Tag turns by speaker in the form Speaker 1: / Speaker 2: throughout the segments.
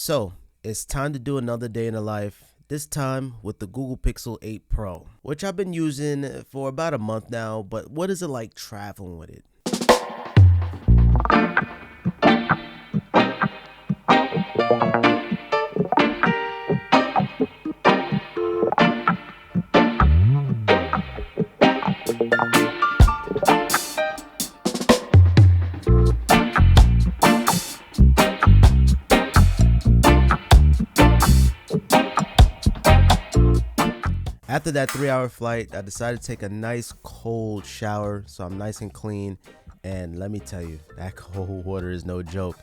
Speaker 1: So, it's time to do another day in the life, this time with the Google Pixel 8 Pro, which I've been using for about a month now, but what is it like traveling with it? After that 3-hour flight, I decided to take a nice cold shower so I'm nice and clean, and let me tell you, that cold water is no joke.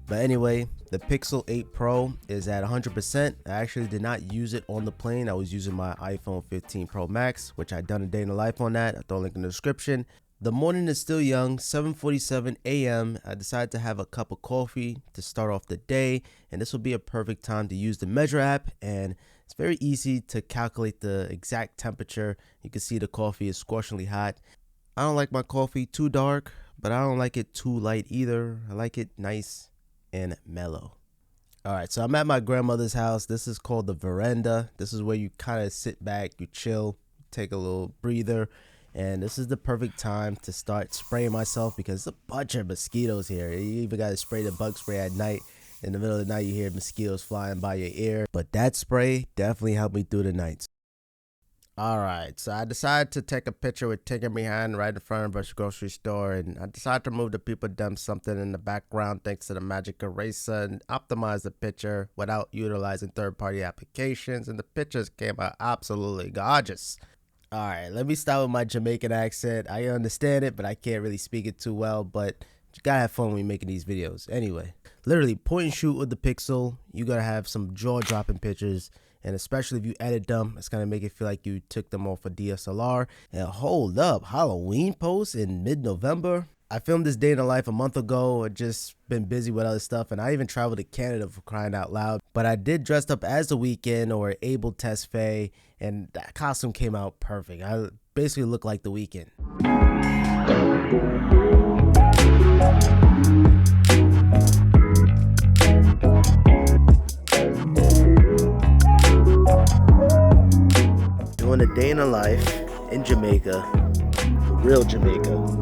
Speaker 1: But anyway, the Pixel 8 Pro is at 100%. I actually did not use it on the plane. I was using my iPhone 15 Pro Max, which I done a day in the life on that. I'll throw a link in the description. The morning is still young, 7:47 a.m. I decided to have a cup of coffee to start off the day, and this will be a perfect time to use the Measure app, and it's very easy to calculate the exact temperature. You can see the coffee is scorchingly hot. I don't like my coffee too dark, but I don't like it too light either. I like it nice and mellow. All right, so I'm at my grandmother's house. This is called the veranda. This is where you kind of sit back, you chill, take a little breather. And this is the perfect time to start spraying myself because there's a bunch of mosquitoes here. You even got to spray the bug spray at night. In the middle of the night, you hear mosquitoes flying by your ear. But that spray definitely helped me through the nights. All right, so I decided to take a picture with Tinker Behind right in front of a grocery store. And I decided to remove the people dump something in the background thanks to the magic eraser and optimize the picture without utilizing third-party applications. And the pictures came out absolutely gorgeous. All right, let me start with my Jamaican accent. I understand it, but I can't really speak it too well. But you gotta have fun when you're making these videos. Anyway, literally point and shoot with the Pixel. You gotta have some jaw-dropping pictures. And especially if you edit them, it's gonna make it feel like you took them off a DSLR. And hold up, Halloween post in mid-November? I filmed this day in the life a month ago. I've just been busy with other stuff, and I even traveled to Canada for crying out loud. But I did dress up as The Weeknd or Abel Tesfaye, and that costume came out perfect. I basically look like The Weeknd. Doing a day in the life in Jamaica, real Jamaica.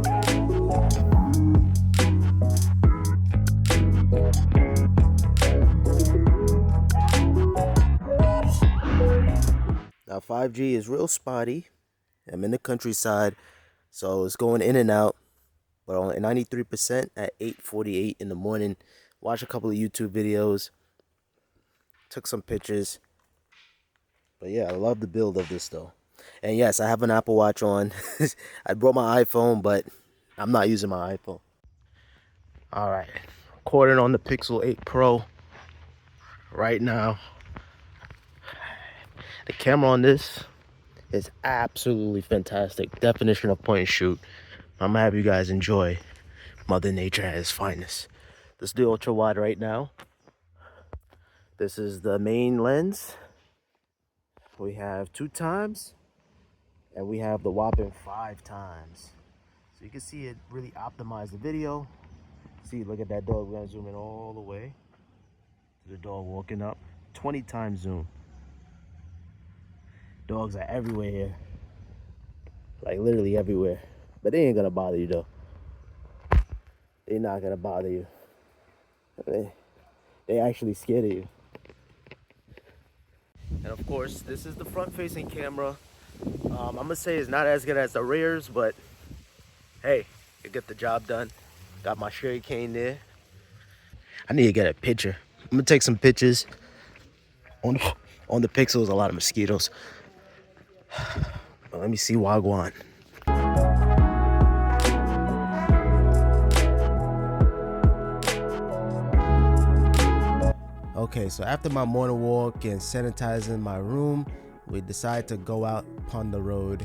Speaker 1: Now 5G is real spotty. I'm in the countryside, so it's going in and out, but only 93% at 8:48 in the morning. Watch a couple of YouTube videos, took some pictures. But yeah, I love the build of this though. And yes, I have an Apple Watch on. I brought my iPhone, but I'm not using my iPhone. All right, recording on the Pixel 8 Pro right now. The camera on this is absolutely fantastic. Definition of point and shoot. I'm gonna have you guys enjoy Mother Nature at its finest. This is the ultra wide right now. This is the main lens. We have 2 times, and we have the whopping 5 times. So you can see it really optimized the video. See, look at that dog. We're gonna zoom in all the way to the dog walking up. 20 times zoom. Dogs are everywhere here, like literally everywhere, but they ain't gonna bother you though. They're not gonna bother you. They actually scared of you. And of course, this is the front-facing camera. I'm gonna say it's not as good as the rears, but hey, it get the job done. Got my sherry cane there. I need to get a picture. I'm gonna take some pictures. On the Pixels, a lot of mosquitoes. But let me see Wagwan. Okay, so after my morning walk and sanitizing my room, we decided to go out upon the road.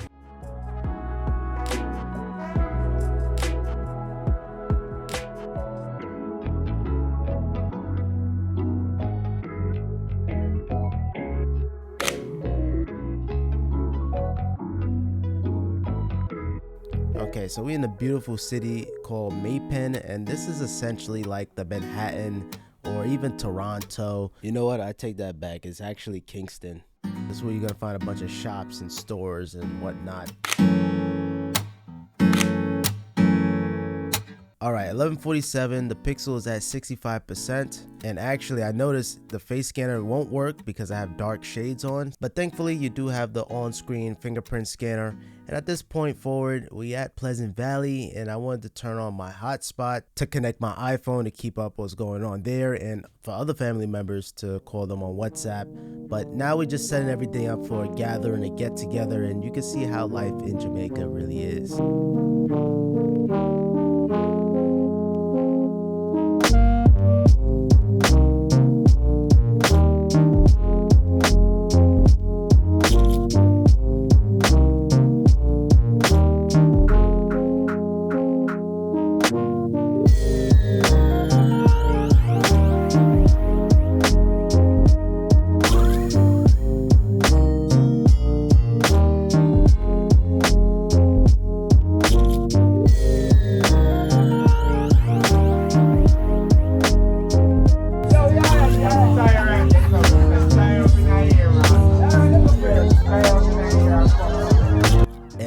Speaker 1: Okay, so we're in a beautiful city called Maypen, and this is essentially like the Manhattan or even Toronto. You know what? I take that back. It's actually Kingston. This is where you're gonna find a bunch of shops and stores and whatnot. Alright, 11:47, the pixel is at 65%, and actually I noticed the face scanner won't work because I have dark shades on, but thankfully you do have the on-screen fingerprint scanner. And at this point forward, we at Pleasant Valley, and I wanted to turn on my hotspot to connect my iPhone to keep up what's going on there, and for other family members to call them on WhatsApp. But now we're just setting everything up for a gathering, a get together, and you can see how life in Jamaica really is.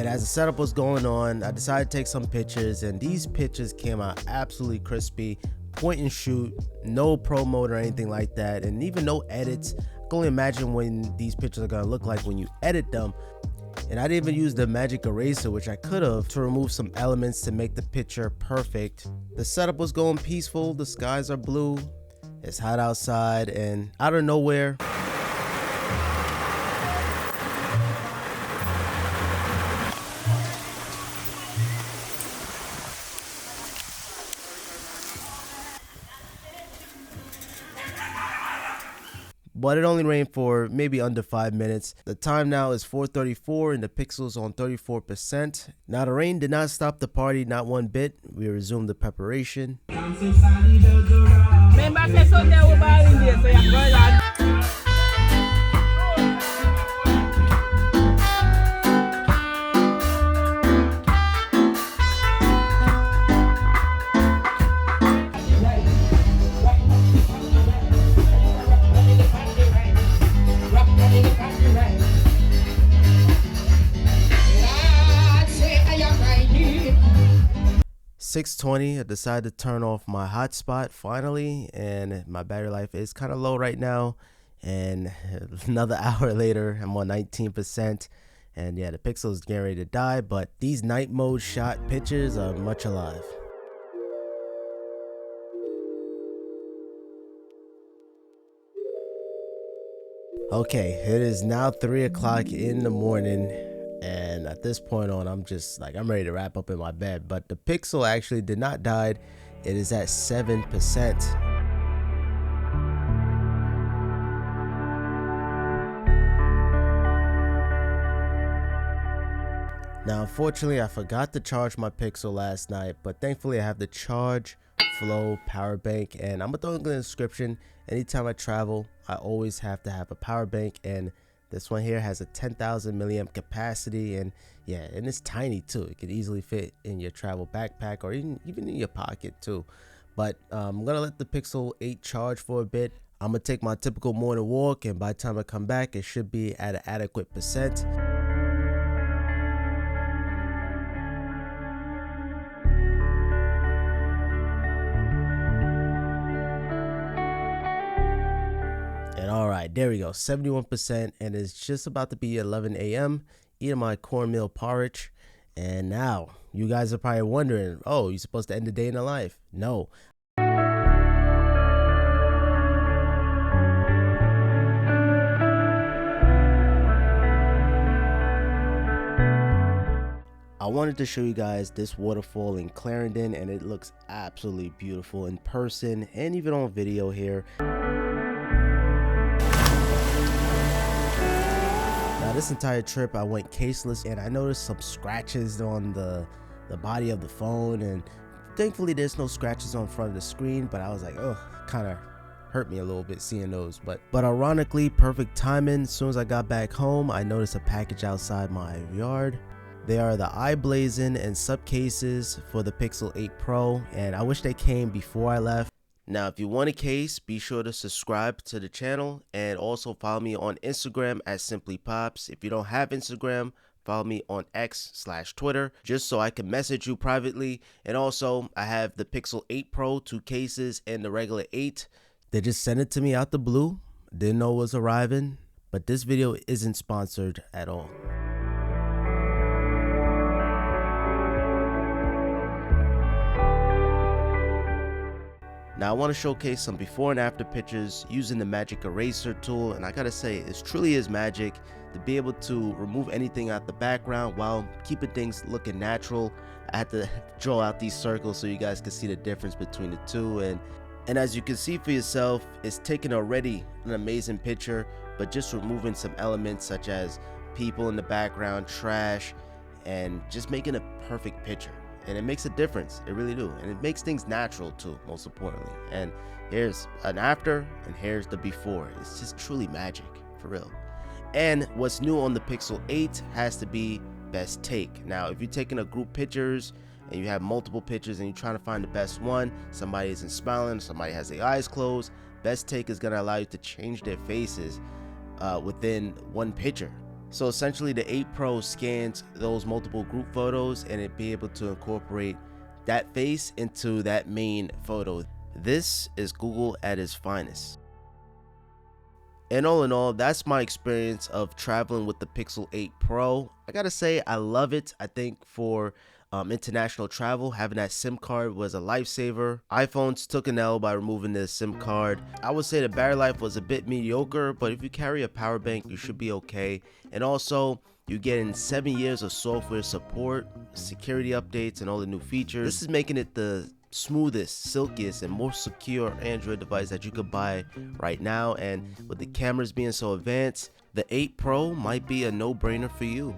Speaker 1: As the setup was going on, I decided to take some pictures, and these pictures came out absolutely crispy. Point and shoot, no pro mode or anything like that, and even no edits. I can only imagine when these pictures are gonna look like when you edit them. And I didn't even use the magic eraser, which I could have, to remove some elements to make the picture perfect. The setup was going peaceful, the skies are blue, it's hot outside, and out of nowhere, but it only rained for maybe under 5 minutes. The time now is 4:34 and the pixel's on 34%. Now the rain did not stop the party, not one bit. We resumed the preparation. .620, I decided to turn off my hotspot finally, and my battery life is kind of low right now. And another hour later, I'm on 19%, and yeah, the pixel is getting ready to die, but these night mode shot pictures are much alive. Okay, it is now 3 o'clock in the morning, and at this point on, I'm just like, I'm ready to wrap up in my bed. But the pixel actually did not die. It is at 7%. Now, unfortunately, I forgot to charge my pixel last night, but thankfully I have the Charge Flow power bank, and I'm gonna throw it in the description. Anytime I travel, I always have to have a power bank, and this one here has a 10,000 milliamp capacity, and yeah, and it's tiny too. It could easily fit in your travel backpack or even in your pocket too. But I'm gonna let the Pixel 8 charge for a bit. I'm gonna take my typical morning walk, and by the time I come back, it should be at an adequate percent. And all right, there we go, 71%, and it's just about to be 11 a.m. eating my cornmeal porridge. And now you guys are probably wondering, oh, you're supposed to end the day in the life. No. I wanted to show you guys this waterfall in Clarendon, and it looks absolutely beautiful in person and even on video here. Now this entire trip I went caseless, and I noticed some scratches on the body of the phone, and thankfully there's no scratches on front of the screen, but I was like, oh, kind of hurt me a little bit seeing those. But ironically, perfect timing. As soon as I got back home, I noticed a package outside my yard. They are the eye blazing and sub cases for the Pixel 8 Pro, and I wish they came before I left. Now, if you want a case, be sure to subscribe to the channel and also follow me on Instagram at Simplypops. If you don't have Instagram, follow me on X/Twitter just so I can message you privately. And also, I have the Pixel 8 Pro, 2 cases, and the regular 8. They just sent it to me out the blue. Didn't know it was arriving, but this video isn't sponsored at all. Now I want to showcase some before and after pictures using the magic eraser tool, and I gotta say, it truly is magic to be able to remove anything out the background while keeping things looking natural. I had to draw out these circles so you guys can see the difference between the two, and as you can see for yourself, it's taken already an amazing picture, but just removing some elements such as people in the background, trash, and just making a perfect picture. And it makes a difference, it really do, and it makes things natural too, most importantly. And here's an after and here's the before. It's just truly magic, for real. And what's new on the Pixel 8 has to be best take. Now if you're taking a group pictures and you have multiple pictures and you're trying to find the best one, somebody isn't smiling, somebody has their eyes closed, best take is going to allow you to change their faces within one picture. So essentially the 8 Pro scans those multiple group photos and it be able to incorporate that face into that main photo. This is Google at its finest. And all in all, that's my experience of traveling with the Pixel 8 Pro. I gotta say, I love it. I think for international travel, having that SIM card was a lifesaver. iPhones took an L by removing the SIM card. I would say the battery life was a bit mediocre, but if you carry a power bank, you should be okay. And also, you're getting 7 years of software support, security updates, and all the new features. This is making it the smoothest, silkiest, and more secure Android device that you could buy right now. And with the cameras being so advanced, the 8 Pro might be a no-brainer for you.